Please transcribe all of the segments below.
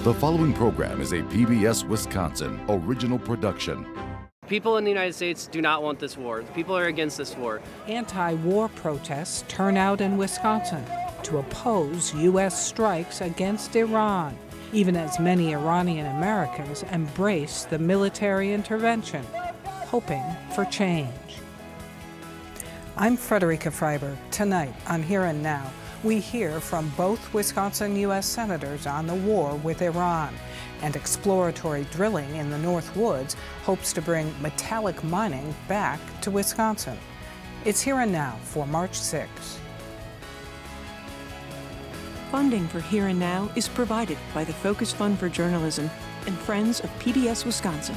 The following program is a PBS Wisconsin original production. People in the United States do not want this war. People are against this war. Anti-war protests turn out in Wisconsin to oppose U.S. strikes against Iran, even as many Iranian Americans embrace the military intervention, hoping for change. I'm Frederica Freiberg. Tonight on Here and Now, we hear from both Wisconsin U.S. senators on the war with Iran, and exploratory drilling in the North Woods hopes to bring metallic mining back to Wisconsin. It's Here and Now for March 6. Funding for Here and Now is provided by the Focus Fund for Journalism and Friends of PBS Wisconsin.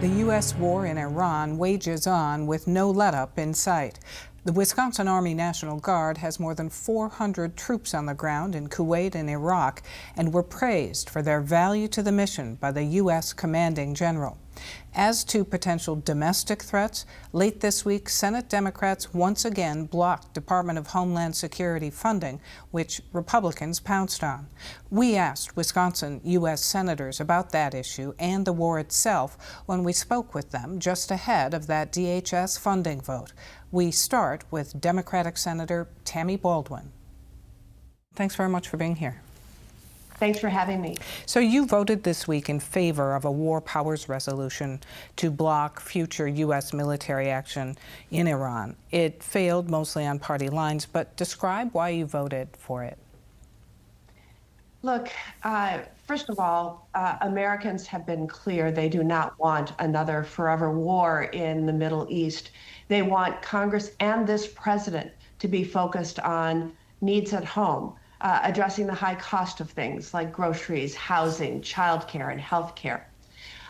The U.S. war in Iran wages on with no let-up in sight. The Wisconsin Army National Guard has more than 400 troops on the ground in Kuwait and Iraq and were praised for their value to the mission by the U.S. commanding general. As to potential domestic threats, late this week, Senate Democrats once again blocked Department of Homeland Security funding, which Republicans pounced on. We asked Wisconsin U.S. senators about that issue and the war itself when we spoke with them just ahead of that DHS funding vote. We start with Democratic Senator Tammy Baldwin. Thanks very much for being here. Thanks for having me. So you voted this week in favor of a war powers resolution to block future U.S. military action in Iran. It failed mostly on party lines, but describe why you voted for it. Look, first of all, Americans have been clear they do not want another forever war in the Middle East. They want Congress and this president to be focused on needs at home, addressing the high cost of things like groceries, housing, childcare, and healthcare.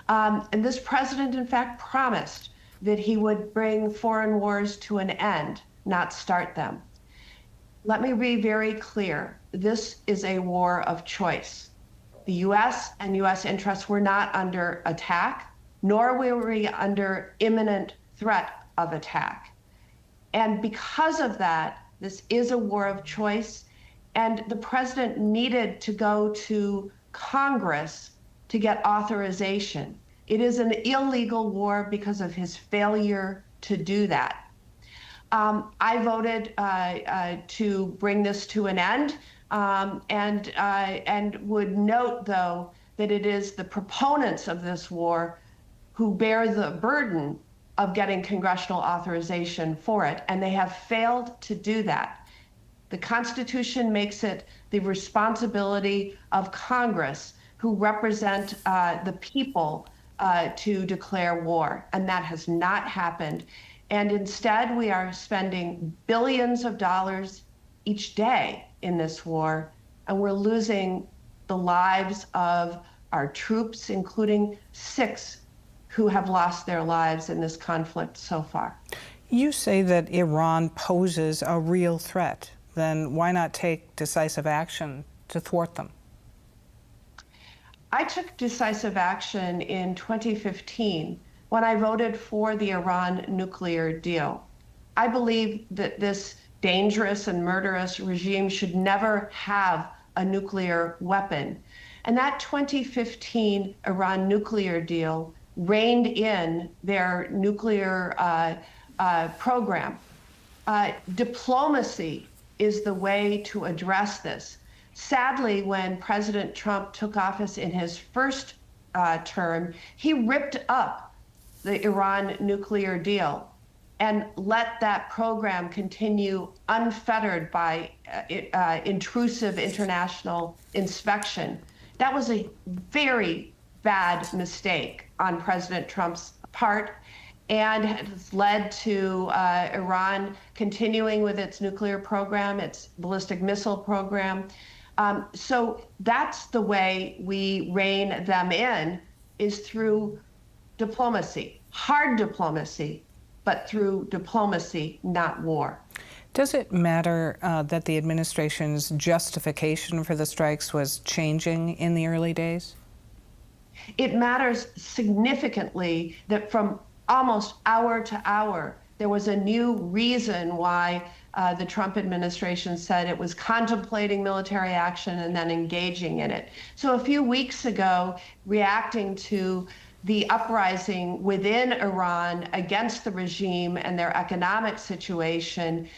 And this president, in fact, promised that he would bring foreign wars to an end, not start them. Let me be very clear. This is a war of choice. The U.S. and U.S. interests were not under attack, nor were we under imminent threat of attack. And because of that, this is a war of choice. And the president needed to go to Congress to get authorization. It is an illegal war because of his failure to do that. I voted to bring this to an end, and would note, though, that it is the proponents of this war who bear the burden of getting congressional authorization for it, and they have failed to do that. The Constitution makes it the responsibility of Congress, who represent the people, to declare war, and that has not happened. And instead, we are spending billions of dollars each day in this war, and we're losing the lives of our troops, including 6 who have lost their lives in this conflict so far. You say that Iran poses a real threat. Then why not take decisive action to thwart them? I took decisive action in 2015 when I voted for the Iran nuclear deal. I believe that this dangerous and murderous regime should never have a nuclear weapon. And that 2015 Iran nuclear deal reined in their nuclear program. Diplomacy is the way to address this. Sadly, when President Trump took office in his first term, he ripped up the Iran nuclear deal and let that program continue unfettered by intrusive international inspection. That was a very bad mistake on President Trump's part, and has led to Iran continuing with its nuclear program, its ballistic missile program. So that's the way we rein them in, is through diplomacy, hard diplomacy, but through diplomacy, not war. Does it matter that the administration's justification for the strikes was changing in the early days? It matters significantly that from almost hour to hour, there was a new reason why the Trump administration said it was contemplating military action and then engaging in it. So a few weeks ago, reacting to the uprising within Iran against the regime and their economic situation,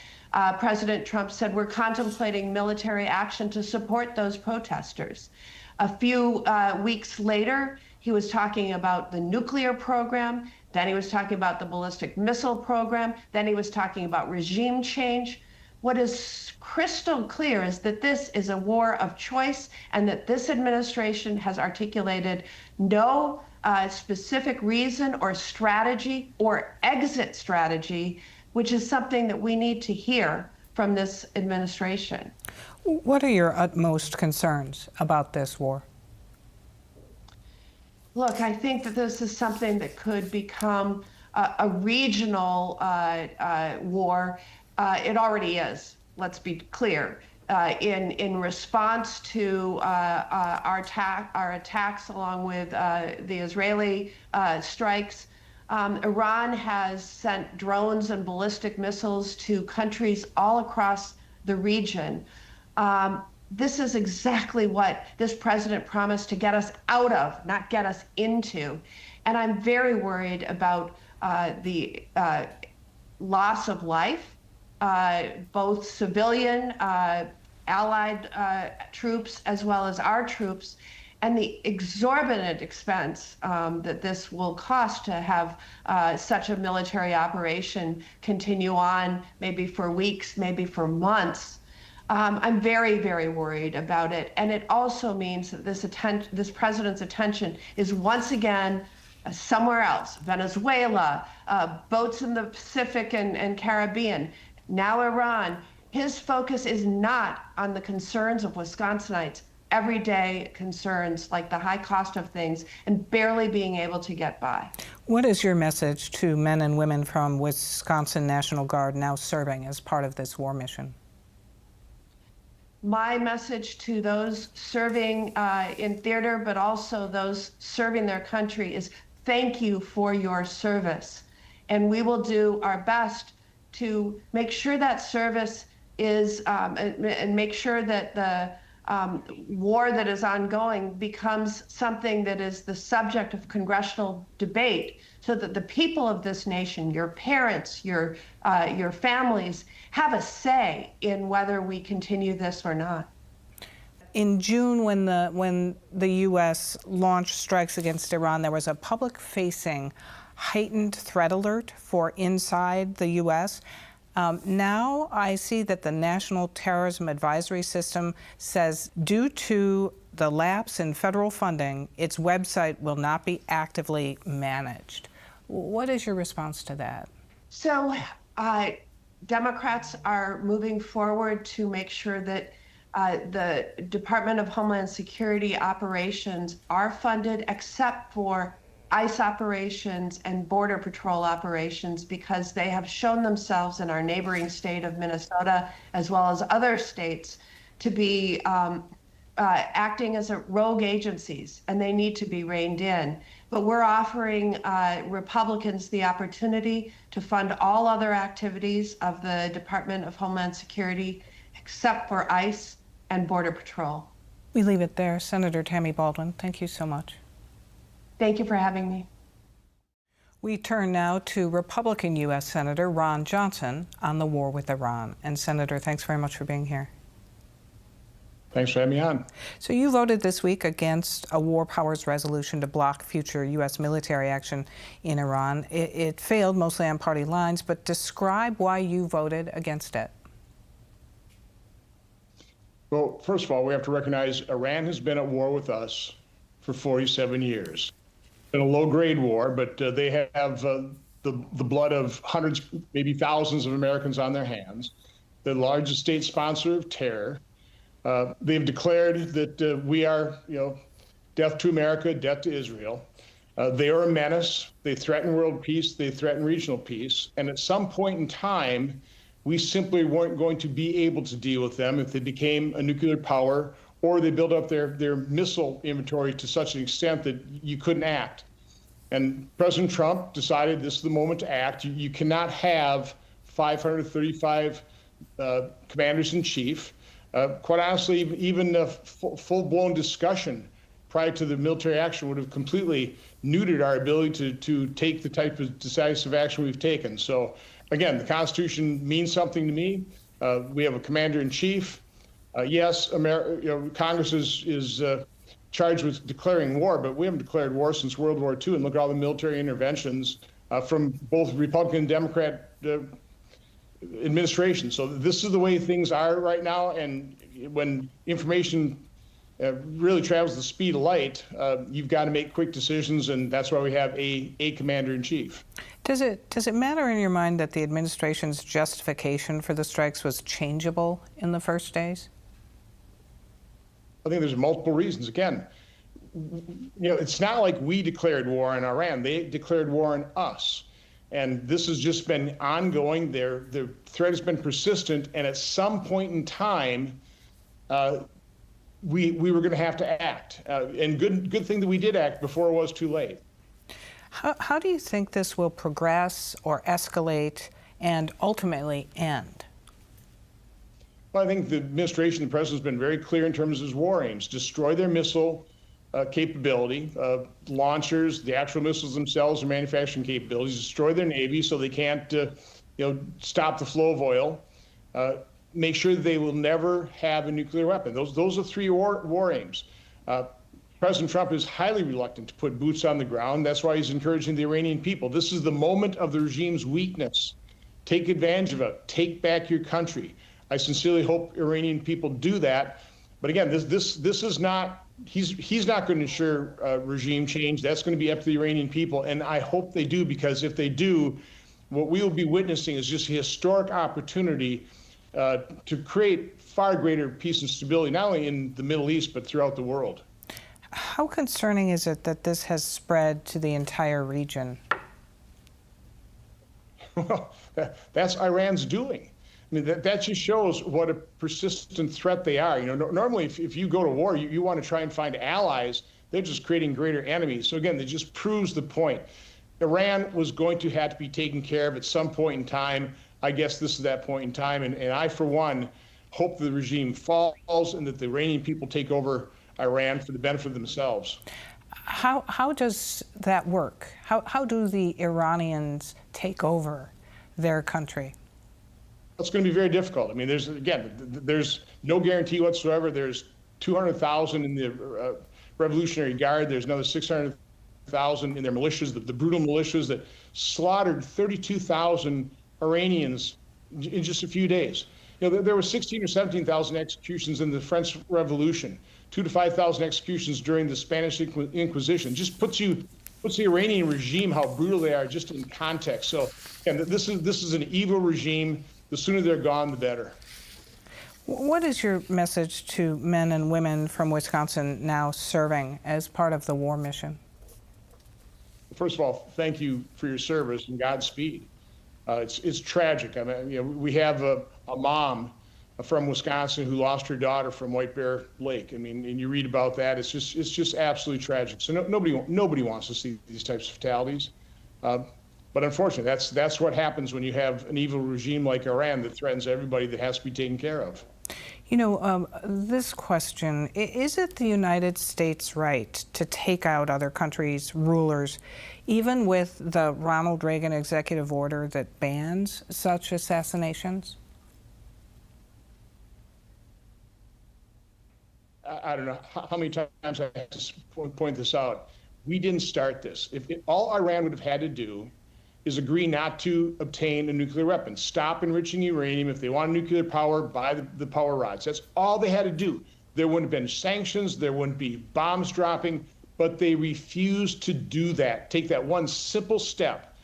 President Trump said, we're contemplating military action to support those protesters. A few weeks later, he was talking about the nuclear program. Then he was talking about the ballistic missile program. Then he was talking about regime change. What is crystal clear is that this is a war of choice and that this administration has articulated no specific reason or strategy or exit strategy, which is something that we need to hear from this administration. What are your utmost concerns about this war? Look, I think that this is something that could become a regional war. It already is, let's be clear. In response to our attacks along with the Israeli strikes, Iran has sent drones and ballistic missiles to countries all across the region. This is exactly what this president promised to get us out of, not get us into. And I'm very worried about the loss of life, both civilian, allied troops, as well as our troops, and the exorbitant expense that this will cost to have such a military operation continue on, maybe for weeks, maybe for months. I'm very, very worried about it. And it also means that this president's attention is once again somewhere else, Venezuela, boats in the Pacific and Caribbean, now Iran. His focus is not on the concerns of Wisconsinites, everyday concerns like the high cost of things and barely being able to get by. What is your message to men and women from Wisconsin National Guard now serving as part of this war mission? My message to those serving in theater, but also those serving their country, is thank you for your service. And we will do our best to make sure that service is, and make sure that the war that is ongoing becomes something that is the subject of congressional debate, so that the people of this nation, your parents, your families, have a say in whether we continue this or not. In June, when the U.S. launched strikes against Iran, there was a public-facing heightened threat alert for inside the U.S. Now I see that the National Terrorism Advisory System says due to the lapse in federal funding, its website will not be actively managed. What is your response to that? So Democrats are moving forward to make sure that the Department of Homeland Security operations are funded, except for ICE operations and Border Patrol operations, because they have shown themselves in our neighboring state of Minnesota, as well as other states, to be acting as rogue agencies, and they need to be reined in. But we're offering Republicans the opportunity to fund all other activities of the Department of Homeland Security, except for ICE and Border Patrol. We leave it there. Senator Tammy Baldwin, thank you so much. Thank you for having me. We turn now to Republican U.S. Senator Ron Johnson on the war with Iran. And Senator, thanks very much for being here. Thanks for having me on. So you voted this week against a war powers resolution to block future U.S. military action in Iran. It failed mostly on party lines, but describe why you voted against it. Well, first of all, we have to recognize Iran has been at war with us for 47 years. It's been a low-grade war, but they have the blood of hundreds, maybe thousands of Americans on their hands, the largest state sponsor of terror. They've declared that we are, death to America, death to Israel. They are a menace. They threaten world peace. They threaten regional peace. And at some point in time, we simply weren't going to be able to deal with them if they became a nuclear power or they built up their missile inventory to such an extent that you couldn't act. And President Trump decided this is the moment to act. You cannot have 535 commanders in chief. Quite honestly, even a full-blown discussion prior to the military action would have completely neutered our ability to take the type of decisive action we've taken. So again, the Constitution means something to me. We have a commander in chief. Yes, Congress is charged with declaring war, but we haven't declared war since World War II. And look at all the military interventions from both Republican and Democrat administrations. So this is the way things are right now. And when information really travels the speed of light, you've got to make quick decisions, and that's why we have a commander in chief. Does it matter in your mind that the administration's justification for the strikes was changeable in the first days? I think there's multiple reasons. Again, it's not like we declared war on Iran. They declared war on us. And this has just been ongoing. The threat has been persistent. And at some point in time, we were going to have to act. And good thing that we did act before it was too late. How do you think this will progress or escalate and ultimately end? Well, I think the administration, the president, has been very clear in terms of his war aims: destroy their missile capability, launchers, the actual missiles themselves, their manufacturing capabilities, destroy their navy so they can't, stop the flow of oil, make sure that they will never have a nuclear weapon. Those are three war aims. President Trump is highly reluctant to put boots on the ground. That's why he's encouraging the Iranian people. This is the moment of the regime's weakness. Take advantage of it. Take back your country. I sincerely hope Iranian people do that. But again, this is not, he's not going to ensure regime change. That's going to be up to the Iranian people. And I hope they do, because if they do, what we will be witnessing is just a historic opportunity to create far greater peace and stability, not only in the Middle East, but throughout the world. How concerning is it that this has spread to the entire region? Well, that's Iran's doing. I mean, that just shows what a persistent threat they are. Normally, if you go to war, you want to try and find allies. They're just creating greater enemies. So again, that just proves the point. Iran was going to have to be taken care of at some point in time. I guess this is that point in time. And I, for one, hope the regime falls and that the Iranian people take over Iran for the benefit of themselves. How does that work? How do the Iranians take over their country? It's going to be very difficult. I mean, there's no guarantee whatsoever. There's 200,000 in the Revolutionary Guard. There's another 600,000 in their militias, the brutal militias that slaughtered 32,000 Iranians in just a few days. There were 16 or 17,000 executions in the French Revolution, 2,000 to 5,000 executions during the Spanish Inquisition. Just puts the Iranian regime, how brutal they are, just in context. So, and this is an evil regime. The sooner they're gone, the better. What is your message to men and women from Wisconsin now serving as part of the war mission? First of all, thank you for your service and Godspeed. It's tragic. I mean, we have a mom from Wisconsin who lost her daughter from White Bear Lake. I mean, and you read about that. It's just absolutely tragic. So nobody wants to see these types of fatalities. But unfortunately, that's what happens when you have an evil regime like Iran that threatens everybody that has to be taken care of. This question, is it the United States' right to take out other countries' rulers, even with the Ronald Reagan executive order that bans such assassinations? I don't know how many times I have to point this out. We didn't start this. If all Iran would have had to do is agree not to obtain a nuclear weapon, stop enriching uranium. If they want nuclear power, buy the power rods. That's all they had to do. There wouldn't have been sanctions, there wouldn't be bombs dropping, but they refused to do that, take that one simple step.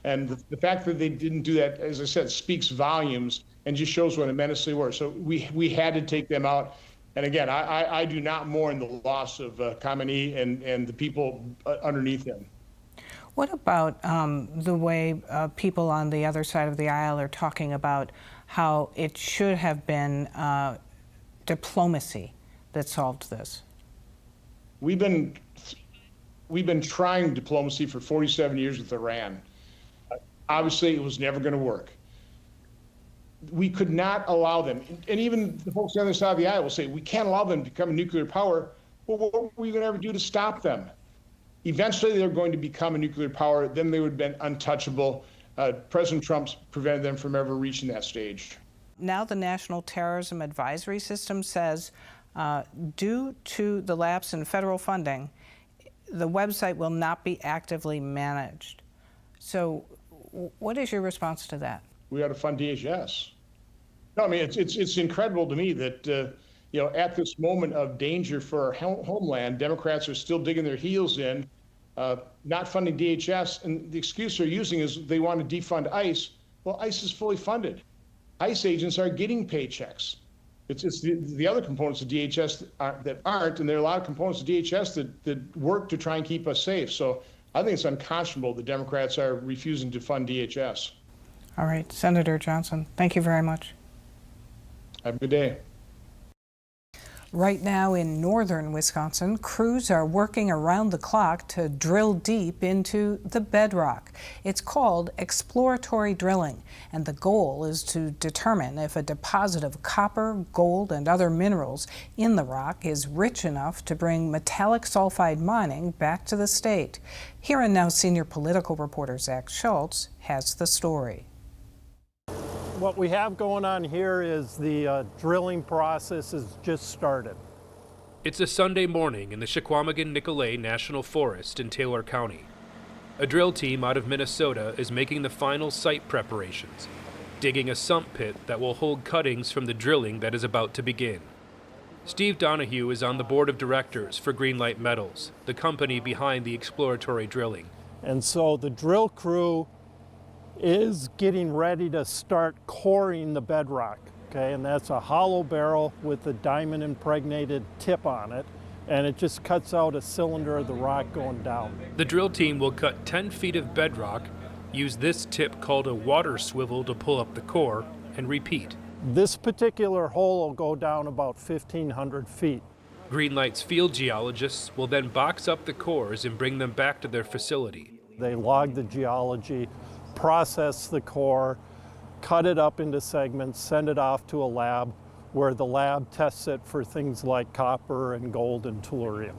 And the fact that they didn't do that, as I said, speaks volumes and just shows what a menace they were. So we had to take them out. And again, I do not mourn the loss of Khamenei and the people underneath him. What about the way people on the other side of the aisle are talking about how it should have been diplomacy that solved this? We've been We've been trying diplomacy for 47 years with Iran. Obviously, it was never going to work. We could not allow them, and even the folks on the other side of the aisle will say, we can't allow them to become a nuclear power. Well, what were we going to ever do to stop them? Eventually, they're going to become a nuclear power. Then they would have been untouchable. President Trump's prevented them from ever reaching that stage. Now the National Terrorism Advisory System says, due to the lapse in federal funding, the website will not be actively managed. So what is your response to that? We ought to fund DHS. No, I mean, it's incredible to me that, at this moment of danger for our homeland, Democrats are still digging their heels in, not funding DHS. And the excuse they're using is they want to defund ICE. Well, ICE is fully funded. ICE agents are getting paychecks. It's the other components of DHS that aren't, and there are a lot of components of DHS that work to try and keep us safe. So I think it's unconscionable the Democrats are refusing to fund DHS. All right, Senator Johnson, thank you very much. Have a good day. Right now in northern Wisconsin, crews are working around the clock to drill deep into the bedrock. It's called exploratory drilling, and the goal is to determine if a deposit of copper, gold, and other minerals in the rock is rich enough to bring metallic sulfide mining back to the state. Here and Now senior political reporter Zach Schultz has the story. What we have going on here is the drilling process has just started. It's a Sunday morning in the Chequamegon-Nicolet National Forest in Taylor County. A drill team out of Minnesota is making the final site preparations, digging a sump pit that will hold cuttings from the drilling that is about to begin. Steve Donahue is on the board of directors for Greenlight Metals, the company behind the exploratory drilling. And so the drill crew is getting ready to start coring the bedrock, okay? And that's a hollow barrel with a diamond impregnated tip on it, and it just cuts out a cylinder of the rock going down. The drill team will cut 10 feet of bedrock, use this tip called a water swivel to pull up the core, and repeat. This particular hole will go down about 1,500 feet. Greenlight's field geologists will then box up the cores and bring them back to their facility. They log the geology, process the core, cut it up into segments, send it off to a lab where the lab tests it for things like copper and gold and tellurium.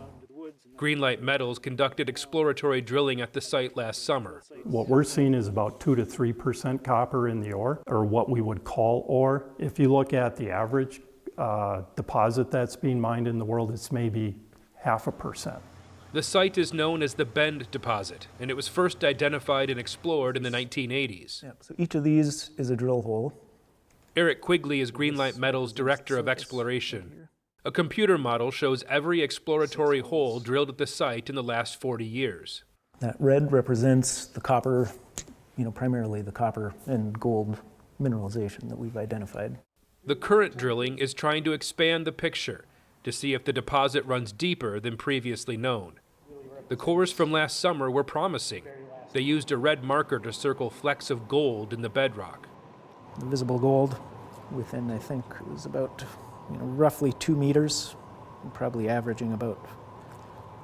Greenlight Metals conducted exploratory drilling at the site last summer. What we're seeing is about 2 to 3% copper in the ore, or what we would call ore. If you look at the average deposit that's being mined in the world, it's maybe 0.5%. The site is known as the Bend deposit, and it was first identified and explored in the 1980s. So each of these is a drill hole. Eric Quigley is Greenlight Metals' Director of Exploration. A computer model shows every exploratory hole drilled at the site in the last 40 years. That red represents the copper, primarily the copper and gold mineralization that we've identified. The current drilling is trying to expand the picture to see if the deposit runs deeper than previously known. The cores from last summer were promising. They used a red marker to circle flecks of gold in the bedrock. The visible gold within, I think, is about roughly 2 meters, probably averaging about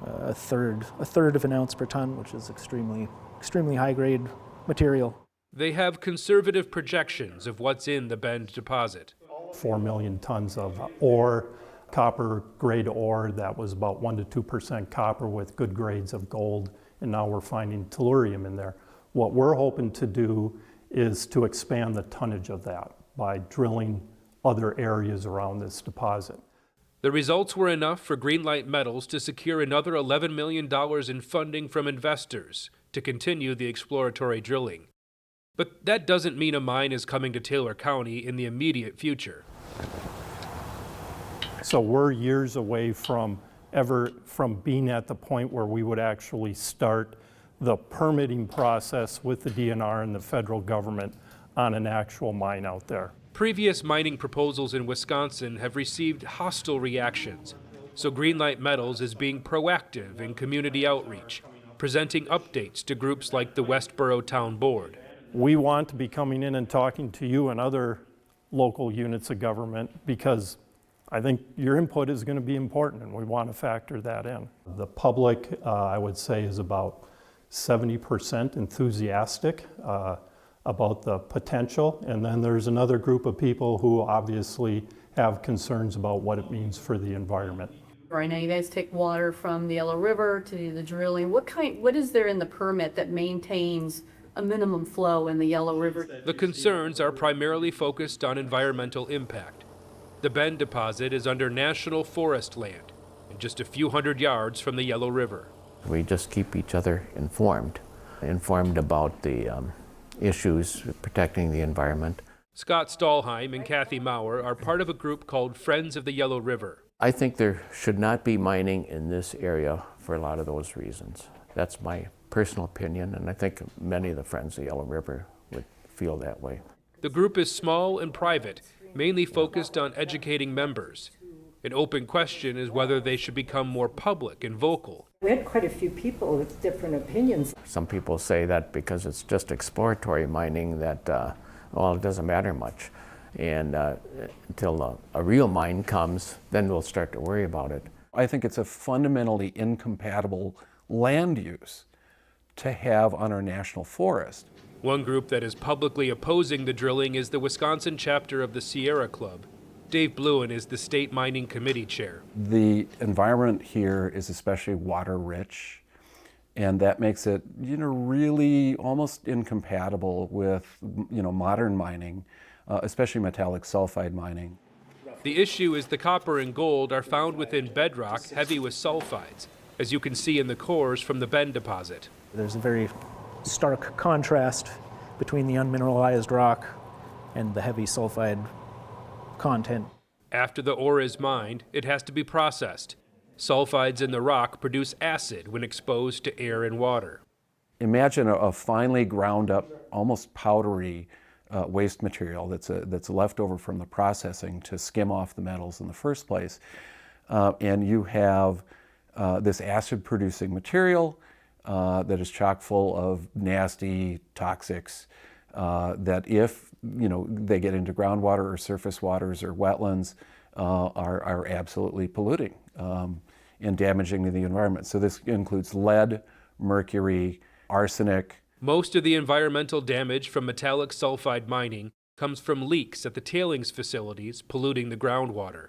a third of an ounce per ton, which is extremely high-grade material. They have conservative projections of what's in the Bend deposit. 4 million tons of ore, copper grade ore that was about 1 to 2% copper with good grades of gold, and now we're finding tellurium in there. What we're hoping to do is to expand the tonnage of that by drilling other areas around this deposit. The results were enough for Greenlight Metals to secure another $11 million in funding from investors to continue the exploratory drilling. But that doesn't mean a mine is coming to Taylor County in the immediate future. So we're years away from being at the point where we would actually start the permitting process with the DNR and the federal government on an actual mine out there. Previous mining proposals in Wisconsin have received hostile reactions, so Greenlight Metals is being proactive in community outreach, presenting updates to groups like the Westboro Town Board. We want to be coming in and talking to you and other local units of government because I think your input is going to be important, and we want to factor that in. The public, I would say, is about 70% enthusiastic about the potential, and then there's another group of people who obviously have concerns about what it means for the environment. Right now, you guys take water from the Yellow River to do the drilling. What is there in the permit that maintains a minimum flow in the Yellow River? The concerns are primarily focused on environmental impact. The Bend deposit is under national forest land and just a few hundred yards from the Yellow River. We just keep each other informed about the issues protecting the environment. Scott Stahlheim and Kathy Maurer are part of a group called Friends of the Yellow River. I think there should not be mining in this area for a lot of those reasons. That's my personal opinion, and I think many of the Friends of the Yellow River would feel that way. The group is small and private, mainly focused on educating members. An open question is whether they should become more public and vocal. We had quite a few people with different opinions. Some people say that because it's just exploratory mining that, well, it doesn't matter much. And until a real mine comes, then we'll start to worry about it. I think it's a fundamentally incompatible land use to have on our national forest. One group that is publicly opposing the drilling is the Wisconsin chapter of the Sierra Club. Dave Bluen is the state mining committee chair. The environment here is especially water rich, and that makes it, really almost incompatible with, modern mining, especially metallic sulfide mining. The issue is the copper and gold are found within bedrock heavy with sulfides, as you can see in the cores from the Bend deposit. There's a very stark contrast between the unmineralized rock and the heavy sulfide content. After the ore is mined, it has to be processed. Sulfides in the rock produce acid when exposed to air and water. Imagine a finely ground up, almost powdery waste material that's left over from the processing to skim off the metals in the first place. And you have this acid-producing material that is chock full of nasty toxics that if they get into groundwater or surface waters or wetlands are absolutely polluting and damaging to the environment. So this includes lead, mercury, arsenic. Most of the environmental damage from metallic sulfide mining comes from leaks at the tailings facilities polluting the groundwater.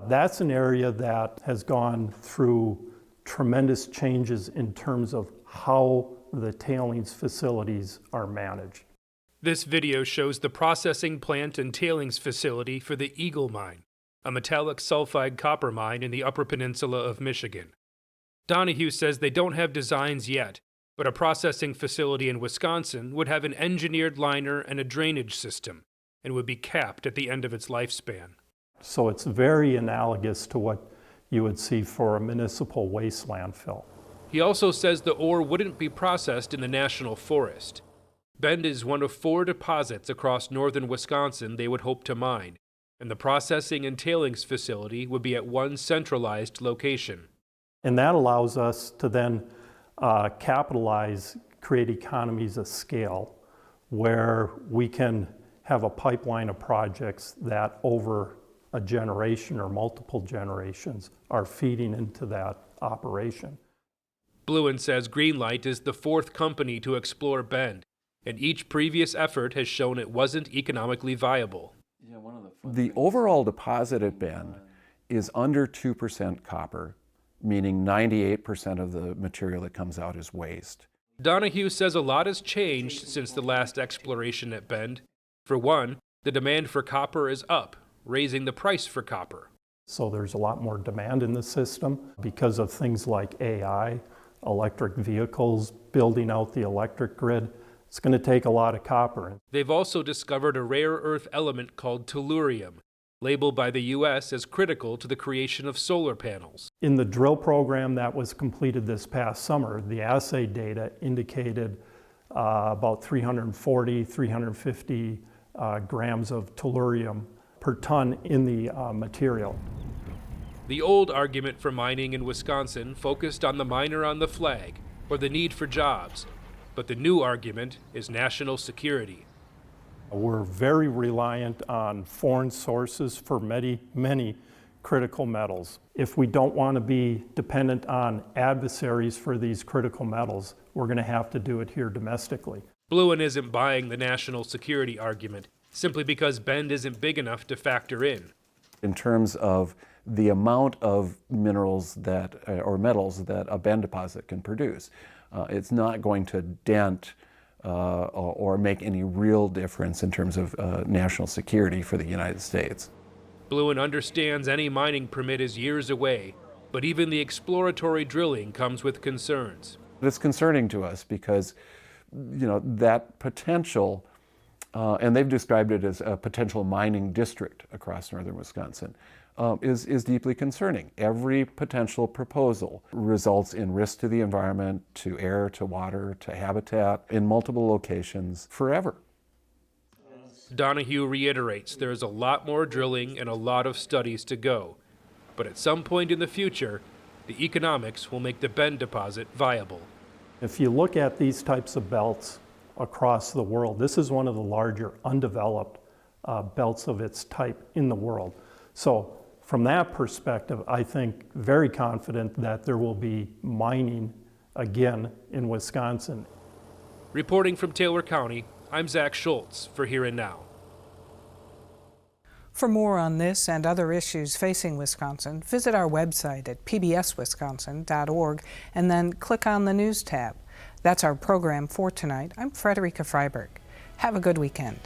That's an area that has gone through tremendous changes in terms of how the tailings facilities are managed. This video shows the processing plant and tailings facility for the Eagle Mine, a metallic sulfide copper mine in the Upper Peninsula of Michigan. Donahue says they don't have designs yet, but a processing facility in Wisconsin would have an engineered liner and a drainage system and would be capped at the end of its lifespan. So it's very analogous to what you would see for a municipal waste landfill. He also says the ore wouldn't be processed in the national forest. Bend is one of 4 deposits across northern Wisconsin they would hope to mine, and the processing and tailings facility would be at one centralized location. And that allows us to then capitalize, create economies of scale, where we can have a pipeline of projects that over a generation or multiple generations are feeding into that operation. Bluen says Greenlight is the 4th company to explore Bend, and each previous effort has shown it wasn't economically viable. The overall deposit at Bend is under 2% copper, meaning 98% of the material that comes out is waste. Donahue says a lot has changed since the last exploration at Bend. For one, the demand for copper is up, raising the price for copper. So there's a lot more demand in the system because of things like AI, electric vehicles, building out the electric grid. It's going to take a lot of copper. They've also discovered a rare earth element called tellurium, labeled by the U.S. as critical to the creation of solar panels. In the drill program that was completed this past summer, the assay data indicated about 340, 350 grams of tellurium per ton in the material. The old argument for mining in Wisconsin focused on the miner on the flag or the need for jobs, but the new argument is national security. We're very reliant on foreign sources for many critical metals. If we don't want to be dependent on adversaries for these critical metals, we're going to have to do it here domestically. Bluin isn't buying the national security argument simply because Bend isn't big enough to factor in. In terms of the amount of minerals that, or metals that a Bend deposit can produce, it's not going to dent or make any real difference in terms of national security for the United States. Bluin understands any mining permit is years away, but even the exploratory drilling comes with concerns. It's concerning to us because, that potential, and they've described it as a potential mining district across northern Wisconsin, is deeply concerning. Every potential proposal results in risk to the environment, to air, to water, to habitat, in multiple locations forever. Donahue reiterates there is a lot more drilling and a lot of studies to go, but at some point in the future, the economics will make the Bend deposit viable. If you look at these types of belts across the world, this is one of the larger undeveloped belts of its type in the world. So from that perspective, I think very confident that there will be mining again in Wisconsin. Reporting from Taylor County, I'm Zach Schultz for Here and Now. For more on this and other issues facing Wisconsin, visit our website at pbswisconsin.org and then click on the News tab. That's our program for tonight. I'm Frederica Freiberg. Have a good weekend.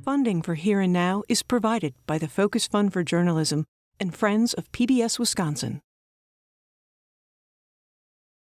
Funding for Here and Now is provided by the Focus Fund for Journalism and Friends of PBS Wisconsin.